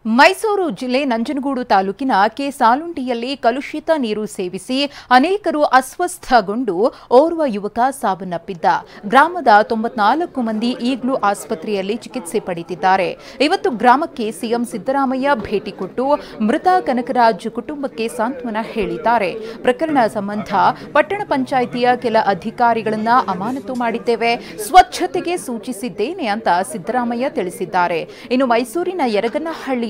ಮೈಸೂರು ಜಿಲ್ಲೆ ನಂಜನಗೂಡು ತಾಲೂಕಿನ ಕೆ ಸಾಲುಂಡಿಯಲ್ಲಿ ಕಲುಷಿತ ನೀರು ಸೇವಿಸಿ ಅನೇಕರು ಅಸ್ವಸ್ಥಗೊಂಡು ಓರ್ವ ಯುವಕ ಸಾವನ್ನಪ್ಪಿದ್ದ. ಗ್ರಾಮದ 94 ಮಂದಿ ಈಗಲೂ ಆಸ್ಪತ್ರೆಯಲ್ಲಿ ಚಿಕಿತ್ಸೆ ಪಡೆದಿದ್ದಾರೆ. ಇವತ್ತು ಗ್ರಾಮಕ್ಕೆ ಸಿಎಂ ಸಿದ್ದರಾಮಯ್ಯ ಭೇಟಿ ಕೊಟ್ಟು ಮೃತ ಕನಕರಾಜ್ ಕುಟುಂಬಕ್ಕೆ ಸಾಂತ್ವನ ಹೇಳಿದ್ದಾರೆ. ಪ್ರಕರಣ ಸಂಬಂಧ ಪಟ್ಟಣ ಪಂಚಾಯಿತಿಯ ಕೆಲ ಅಧಿಕಾರಿಗಳನ್ನ ಅಮಾನತು ಮಾಡಿದ್ದೇವೆ, ಸ್ವಚ್ಛತೆಗೆ ಸೂಚಿಸಿದ್ದೇನೆ ಅಂತ ಸಿದ್ದರಾಮಯ್ಯ ತಿಳಿಸಿದ್ದಾರೆ. ಇನ್ನು ಮೈಸೂರಿನ ಯರಗನಹಳ್ಳಿ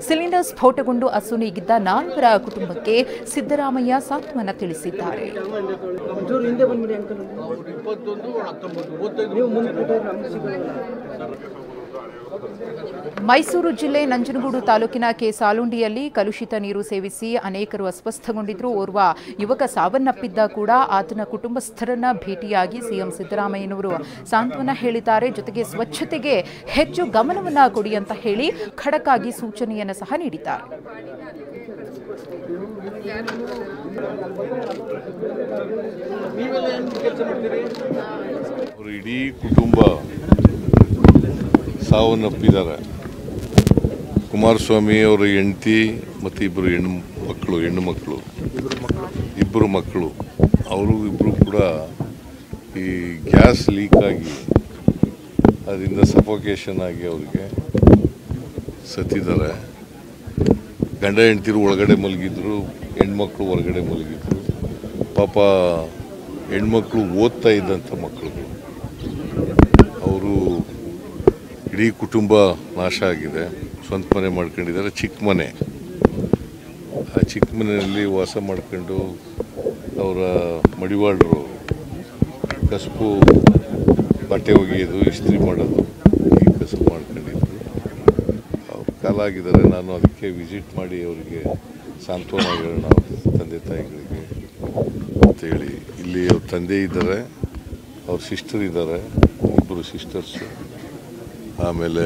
ಸಿಲಿಂಡರ್ ಸ್ಫೋಟಗೊಂಡು ಅಸುನೀಗಿದ್ದ 4 ಕುಟುಂಬಕ್ಕೆ ಸಿದ್ದರಾಮಯ್ಯ ಸಾಂತ್ವನ ತಿಳಿಸಿದ್ದಾರೆ. ಮೈಸೂರು ಜಿಲ್ಲೆ ನಂಜನಗೂಡು ತಾಲೂಕಿನ ಕೆ ಸಾಲುಂಡಿಯಲ್ಲಿ ಕಲುಷಿತ ನೀರು ಸೇವಿಸಿ ಅನೇಕರು ಅಸ್ವಸ್ಥಗೊಂಡಿದ್ರು. ಓರ್ವ ಯುವಕ ಸಾವನ್ನಪ್ಪಿದ್ದ ಕೂಡ ಆತನ ಕುಟುಂಬಸ್ಥರನ್ನ ಭೇಟಿಯಾಗಿ ಸಿಎಂ ಸಿದ್ದರಾಮಯ್ಯನವರು ಸಾಂತ್ವನ ಹೇಳಿದ್ದಾರೆ. ಜೊತೆಗೆ ಸ್ವಚ್ಛತೆಗೆ ಹೆಚ್ಚು ಗಮನವನ್ನ ಕೊಡಿ ಅಂತ ಹೇಳಿ ಖಡಕ್ ಆಗಿ ಸೂಚನೆಯನ್ನು ಸಹ ನೀಡಿದ್ದಾರೆ. ಇಡೀ ಕುಟುಂಬ ಸಾವನ್ನಪ್ಪಿದ್ದಾರೆ. ಕುಮಾರಸ್ವಾಮಿ ಅವರ ಹೆಂಡತಿ ಮತ್ತು ಹೆಣ್ಣು ಮಕ್ಕಳು ಇಬ್ಬರು ಮಕ್ಕಳು ಅವರು ಇಬ್ಬರು ಕೂಡ ಈ ಗ್ಯಾಸ್ ಲೀಕ್ ಆಗಿ ಅದರಿಂದ ಸಫೋಕೇಶನ್ ಆಗಿ ಅವ್ರಿಗೆ ಸತ್ತಿದ್ದಾರೆ. ಗಂಡ ಹೆಂಡತಿರು ಒಳಗಡೆ ಮಲಗಿದ್ರು, ಹೆಣ್ಮಕ್ಳು ಹೊರಗಡೆ ಮಲಗಿದ್ರು. ಪಾಪ ಹೆಣ್ಮಕ್ಳು ಓದ್ತಾ ಇದ್ದಂಥ ಮಕ್ಕಳುಗಳು, ಅವರು ಇಡೀ ಕುಟುಂಬ ನಾಶ ಆಗಿದೆ. ಸ್ವಂತ ಮನೆ ಮಾಡ್ಕೊಂಡಿದ್ದಾರೆ, ಚಿಕ್ಕ ಮನೆ. ಆ ಚಿಕ್ಕ ಮನೆಯಲ್ಲಿ ವಾಸ ಮಾಡ್ಕೊಂಡು ಅವರ ಮಡಿವಾಳರು ಕಸಬು ಬಟ್ಟೆ ಒಗೆಯೋದು, ಇಸ್ತ್ರಿ ಮಾಡೋದು, ಈ ಕಸಬು ಮಾಡ್ಕೊಂಡಿದ್ರು. ಅವ್ರು ಕಾಲಾಗಿದ್ದಾರೆ. ನಾನು ಅದಕ್ಕೆ ವಿಸಿಟ್ ಮಾಡಿ ಅವರಿಗೆ ಸಾಂತ್ವನ ಹೇಳೋಣ ಅವ್ರ ತಂದೆ ತಾಯಿಗಳಿಗೆ ಅಂತೇಳಿ. ಇಲ್ಲಿ ಅವ್ರ ತಂದೆ ಇದ್ದಾರೆ, ಅವ್ರ ಸಿಸ್ಟರ್ ಇದ್ದಾರೆ, ಇಬ್ಬರು ಸಿಸ್ಟರ್ಸು. ಆಮೇಲೆ